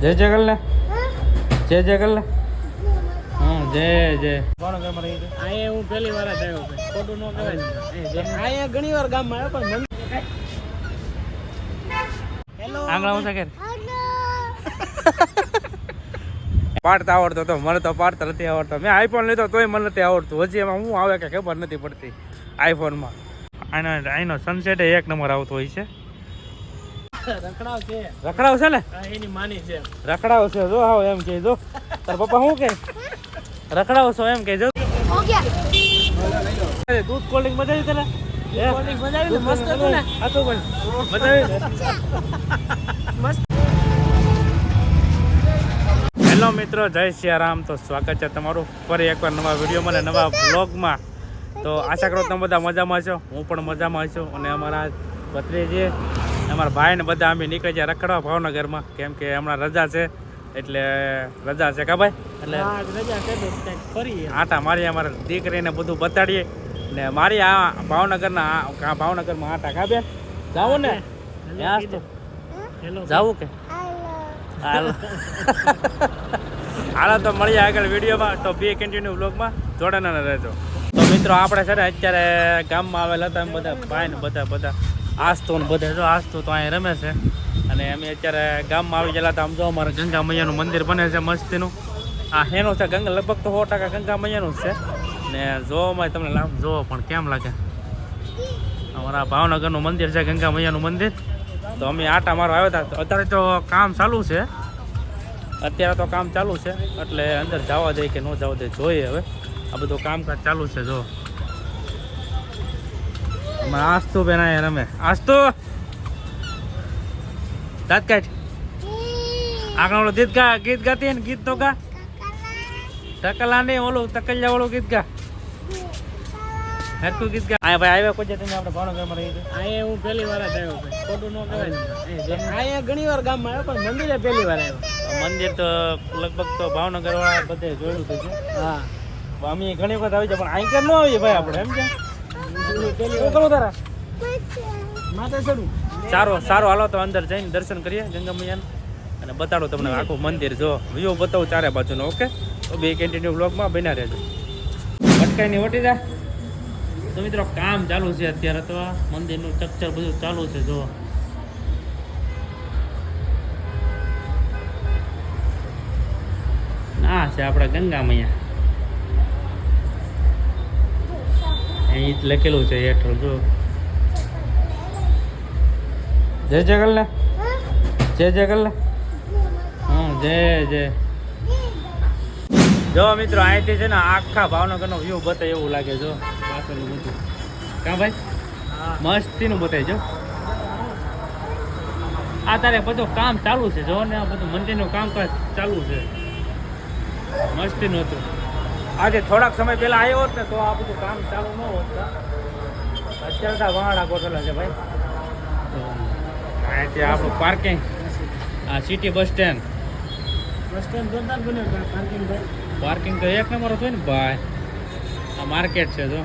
જય જય કર લે, જય જય કર લે. હા જય જય. કોણ ગામ રહી છે? અહીંયા હું પહેલી વાર જ આવ્યો છું. ખોટું ન કહેવાય. અહીંયા ઘણી વાર ગામમાં આવ્યો પણ મને હેલો આંગળા ઊંચા કર. પાડતા આવડતો તો મને તો પાડતા નથી આવડતો. મેં આઈફોન લીધો તોય મને નથી આવડતું. હજી એમાં હું આવે કે ખબર નથી પડતી આઈફોનમાં. આનો સનસેટ એક નંબર આવતો હોય છે. રખડાવ છે. રખડાવ છે ને? એની માની છે. રખડાવ છે જો આવો એમ કે જો. તાર પપ્પા શું કે રખડાવ છો એમ કે જો. દૂધ કોલ્ડ ડ્રિંક બતાવી તને? કોલ્ડ ડ્રિંક બનાવી મસ્ત હતું ને? હતું પણ બતાવી. મસ્ત. હેલો મિત્રો, જય સિયારામ. તો સ્વાગત છે તમારું ફરી એકવાર નવા વિડીયોમાં અને નવા બ્લોગમાં. તો આશા કરો તમે બધા મજામાં છો. હું પણ મજામાં છું. અને અમારા ભત્રીજી અમારા ભાઈ ને બધા અમે નીકળી જાય રખડવા ભાવનગરમાં, કેમ કે હમણાં રજા છે. એટલે રજા છે કા ભાઈ? એટલે રજા છે તો ફરી આટા મારી અમારા દીકરીને બધું બતાડીએ. ને મારી આ ભાવનગરમાં આટા કા બેન જાવું ને? જાવું કે હાલો હાલો તો મળીએ આગળ વિડીયોમાં. તો બી કન્ટિન્યુ બ્લોગમાં જોડાના રહેજો. તો મિત્રો આપણે છે ને અત્યારે ગામમાં આવેલા હતા એમ બધા ભાઈ ને બધા આસ્તો ને બધા જો આસ્તો તો અહીંયા રમે છે. અને અમે અત્યારે ગામમાં આવી ગયેલા હતા. આમ જો અમારે ગંગા મૈયાનું મંદિર બને છે મસ્તીનું. આ હેનું છે ગંગા, લગભગ તો 100% ગંગા મૈયાનું જ છે. ને જોવામાં તમને જોવો પણ કેમ લાગે. અમારા ભાવનગરનું મંદિર છે ગંગા મૈયાનું મંદિર. તો અમે આટા મારવા આવ્યા હતા. અત્યારે તો કામ ચાલુ છે. એટલે અંદર જવા દે કે ન જવા દે જોઈએ. હવે આ બધું કામકાજ ચાલુ છે. જો આસ્તુ બેન અહીંયા રમે. આસ્તુ દાંત કાઢ. આગળ ઓલું ગીત ગાતી ને ગીત તો ગા. ટકલા નહીં ઓલું તકલિયા વાળું ગીત ગા. હરકું ગીત ગા. ભાઈ આવ્યા કોઈ તમે આપણે ભાવનગરમાં રહી છે? અહીંયા હું પહેલી વાર જ આવ્યો છું. ખોટું ન કહેવાય. અહીંયા ઘણી વાર ગામમાં આવ્યો પણ મંદિરે પહેલી વાર આવ્યો. મંદિર તો લગભગ તો ભાવનગર વાળા બધે જોયેલું છે. હા અમે ઘણી વખત આવી જાય પણ અહીં કેમ ન આવીએ ભાઈ આપણે એમ છે. શું કરું તારા માથે ચડું. સારું હાલો તો અંદર જઈને દર્શન કરીએ ગંગા મૈયાને અને બતાડો તમને આખું મંદિર. જો વ્યૂ બતાવું ચારે બાજુનો. ઓકે તો બે કન્ટિન્યુ બ્લોગમાં બન્યા રહેજો. ભટકાઈ નહીં વટી જાય. તો મિત્રો કામ ચાલુ છે અત્યારે. તો આ મંદિરનું સ્ટ્રક્ચર બધું ચાલુ છે. જો આ છે આપણા ગંગા મૈયા. અહીં લખેલું છે હેઠળ જો જય જય કર લે, જય જય કર લે. હા જય જય. જો મિત્રો અહીંથી છે ને આખા ભાવનગરનો વ્યૂ બતાવે એવું લાગે. જો પાછળનું બધું કાં ભાઈ મસ્તીનું બતાવી. જો આ તારે બધું કામ ચાલુ છે. જો ને આ બધું મંદિરનું કામકાજ ચાલુ છે. મસ્તીનું હતું. આજે થોડાક સમય પહેલા આવ્યો હોત ને તો આ બધું કામ ચાલુ ન હોત. અત્યારે તો વાહડા ગોઠવેલા છે ભાઈ. અહીંથી આપણું પાર્કિંગ. આ સિટી બસ સ્ટેન્ડ જોરદાર બન્યો પાર્કિંગ. પાર્કિંગ તો એક નંબર હતું ને ભાઈ. આ માર્કેટ છે. જો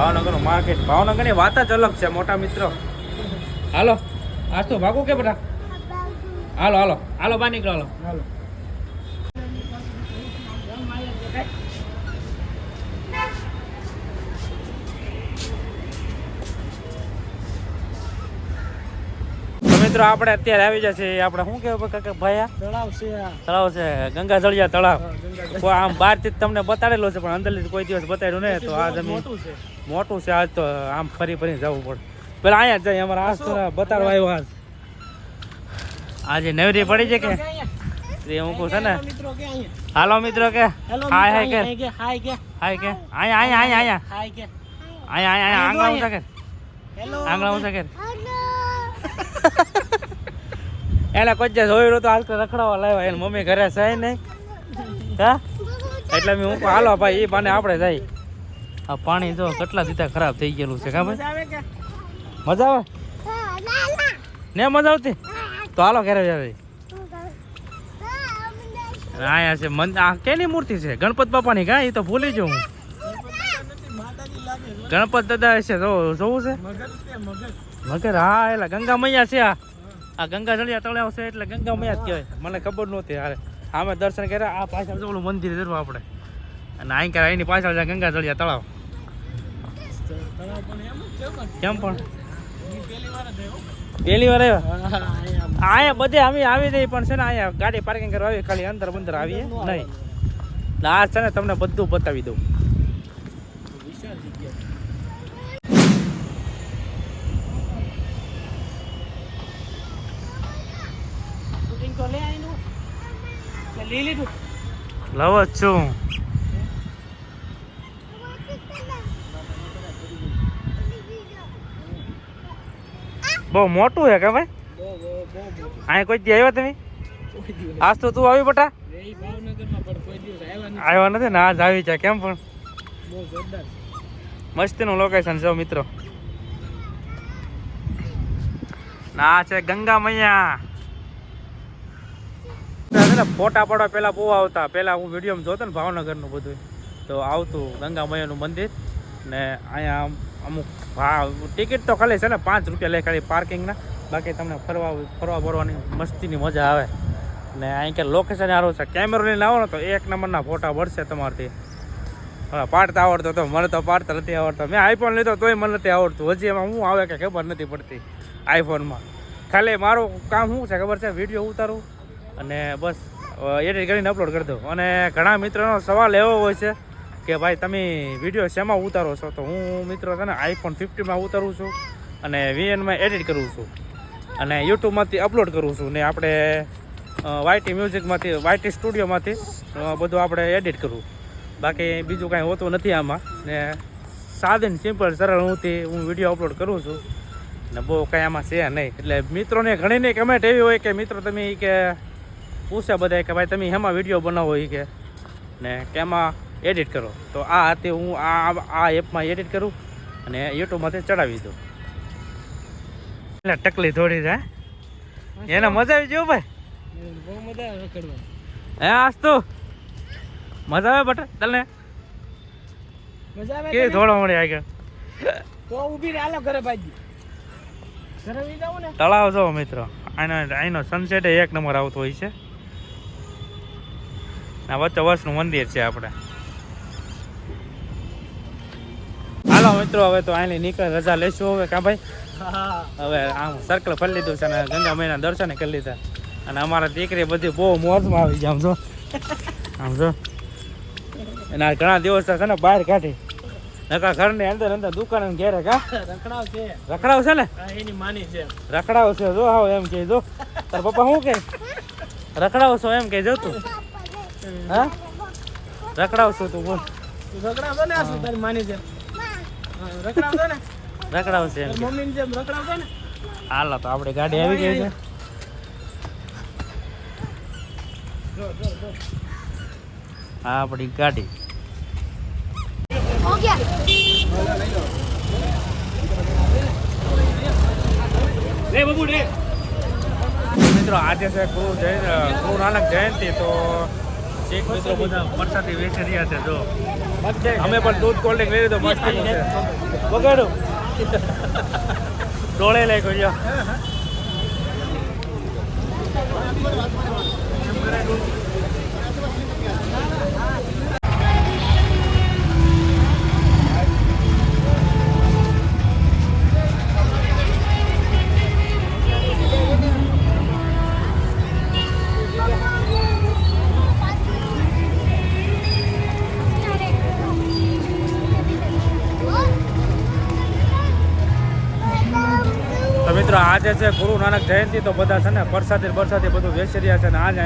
ભાવનગરનું માર્કેટ. ભાવનગરની વાત જ અલગ છે મોટા મિત્રો. હાલો આજ તો ભાગું કે બધા? હાલો હાલો હાલો બહાર નીકળો. હાલો હાલો. મિત્રો આપણે અત્યારે આવી જશે. આપણે શું કહેવાય કાકા ભાઈ? તળાવ છે ગંગા જળિયા તળાવ. કોઈ આમ બહારથી જ તમને બતાડેલો છે પણ અંદરથી કોઈ દિવસ બતાડ્યું નહીં. તો આ જમીન મોટું છે. આજ તો આમ ફરી જવું પડે. પેલા અહીંયા જ જાય. અમારા આજ તો બતાડવા આવ્યો. આજે નવરી પડી છે કે હું કહું છે ને. હાલો મિત્રો કે હાય કે હાય કે અહીંયા આંગળા ઊંચા કે આંગળા ઊંચા કે. એને કોઈ જોયું તો આજકાલ રખડાવા લાવ્યા. એને મમ્મી ઘરે જાય નહીં હા એટલે મેં હું હાલો ભાઈ એ બાને આપણે જાય. આ પાણી જો કેટલા દીધા ખરાબ થઈ ગયેલું છે. કા ભાઈ મજા આવે ને? મજા આવતી તો હાલો ઘરે જાય. અહીંયા છે આ કેની મૂર્તિ છે? ગણપત બાપાની. કા એ તો ભૂલી જાઉં હું. ગણપત દાદા છે જોવું છે મગર છે મગર. મગર હા એટલે ગંગા મૈયા છે આ ગંગા જળિયા તળાવ છે એટલે ગંગા મૈયા જ કહેવાય મને ખબર નહોતી હારે અમે દર્શન કર્યા આ પાછળ તો ઓલું મંદિર જરૂર આપણે અને અહીં કરે એની પાછળ છે ગંગા જળિયા તળાવ તળાવ પણ એમ જ છે પણ. કેમ પણ ઈ પહેલી વાર જ આવ્યો. પહેલી વાર આવ્યા હા, અહીંયા અહીંયા બધે અમે આવી જઈએ પણ છે ને અહીંયા ગાડી પાર્કિંગ કરવા આવી ખાલી અંદર બંદર આવીએ નહીં એટલે આ છે ને તમને બધું બતાવી દઉં વિશાળ જગ્યા. શૂટિંગ તો લે આઈનું. લે લઈ લીધું. લવ જ છું બહુ મોટું છે કે ભાઈ બહુ અહીંયા કોઈ દી આવ્યા તમે કોઈ દિવસ. આજ તો તું આવી બટા એ ભાવનગરમાં પણ કોઈ દિવસ આવ્યા નથી. આવ્યા નથી ને આજ આવી છે કેમ પણ બહુ જોરદાર. મસ્તીનું લોકેશન છે મિત્રો ના છે ગંગા મૈયા છે ને ફોટા પાડવા પેલા બહુ આવતા પેલા હું વિડીયોમાં જોતો ને ભાવનગરનું બધું તો આવતું ગંગા મૈયાનું મંદિર ને અહીંયા અમુક ટિકિટ તો ખાલી છે ને 5 રૂપિયા લે ખાલી પાર્કિંગના બાકી તમને ફરવા બરવાની મસ્તીની મજા આવે ને અહીં કે લોકેશન સારું છે કેમેરો લઈને આવો ને તો 1 નંબરના ફોટા વળશે તમારથી હા પાડતા આવડતો તો મને તો પાડતા નથી આવડતો મેં આઈફોન લીધો તોય મને નથી આવડતું હજી એમાં શું આવે કે ખબર નથી પડતી આઈફોનમાં ખાલી મારું કામ શું છે ખબર છે વિડીયો ઉતારું અને બસ એડિટ કરીને અપલોડ કરી દઉં અને ઘણા મિત્રોનો સવાલ એવો હોય છે કે ભાઈ તમે વિડીયો શેમાં ઉતારો છો તો હું મિત્રો છે ને આઈફોન 50માં ઉતારું છું અને VN માં એડિટ કરું છું અને યુટ્યુબમાંથી અપલોડ કરું છું ને આપણે વાયટી મ્યુઝિકમાંથી વાયટી સ્ટુડિયોમાંથી બધું આપણે એડિટ કરવું બાકી બીજું કાંઈ હોતું નથી આમાં ને સાદું સિમ્પલ સરળ હું વિડીયો અપલોડ કરું છું ને બહુ કાંઈ આમાં છે નહીં એટલે મિત્રોને ઘણીની કમેન્ટ એવી હોય કે મિત્રો તમે કે પૂછે બધા કે ભાઈ તમે હેમાં વિડીયો બનાવો એ કે ને કેમાં એડિટ કરો તો આ હતી હું આ એપમાં એડિટ કરું અને યુટ્યુબમાંથી ચડાવી દઉં એટલે ટકલી થોડી છે એને મજા આવી ગયો ભાઈ બહુ મજા આવે રખડવા. હે આજ તો મજા આવે બટા તને મજા આવે કે તને? થોડો મળી આગળ તો ઊભી રહે હાલો ઘરે ભાજી. ઘરે વી જાવ ને. તળાવ જો મિત્રો અહીંનો સનસેટ એક નંબર આવતો હોય છે આ વચ્ચે વર્ષનું મંદિર છે આપણે હાલો મિત્રો હવે તો અહીંની નીકળ રજા લેશું હવે કાં ભાઈ હા. હવે આમ સર્કલ ફરી લીધું છે અને ગંગા મૈયાના દર્શન કરી લીધા અને અમારા દીકરી બધી બહુ મોજમાં આવી જાય આમ જો અને આ ઘણા દિવસ છે ને બહાર કાઢી નકા ઘરની અંદર દુકાન ઘેરે કા રખડાવ છે. રખડાવ છે ને આ એની માની છે. રખડાવ છે જો હાવ એમ કે જો તાર પપ્પા શું કે રખડાવ છો એમ કે જો તું હા રખડાવ છો તું બોલ તું રખડાવતો ને આ શું તારી માની છે. હા, રખડાવતો ને રખડાવ છે એમ તારી કે મમ્મીની જેમ રખડાવતો ને. હાલો તો આપણી ગાડી આવી ગઈ છે જો જો જો. આ આપણી ગાડી हो गया લે બબુ લે. મિત્રો આજે છે ગુરુ નાનક જયંતિ તો શીખ મિત્રો બધા વરસાદી વેચી રહ્યા છે જો અમે પણ દૂધ કોલ્ડ ડ્રિંક લઈ લીધો મસ્ત છે બગાડો ડોળે લઈ ગયો તો મિત્રો આજે છે ગુરુ નાનક જયંતિ તો બધા છે ને પ્રસાદી બધું વેચી રહ્યા છે ને આજે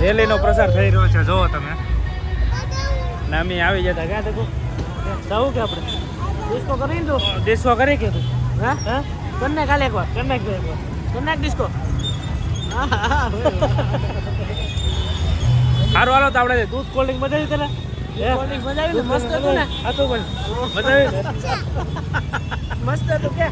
રેલીનો પ્રસાર થઈ રહ્યો છે જોવો તમે ને અમે આવી જતા ક્યાં તકું જવું કે આપણે ડિસ્કો કરીને તું. ડિસ્કો કરી કે તું હા હા કર નાખ હાલ એકવાર. કરી નાખજો એકવાર. કર નાખ ડિસ્કો. હા હા હા. સારું હાલો તો આપણે દૂધ કોલ્ડ ડ્રિંક મજા આવી તને કોલ્ડ ડ્રિંક મજા આવી ને? મસ્ત હતું ને? હતું પણ મજા આવી મસ્ત હતું કે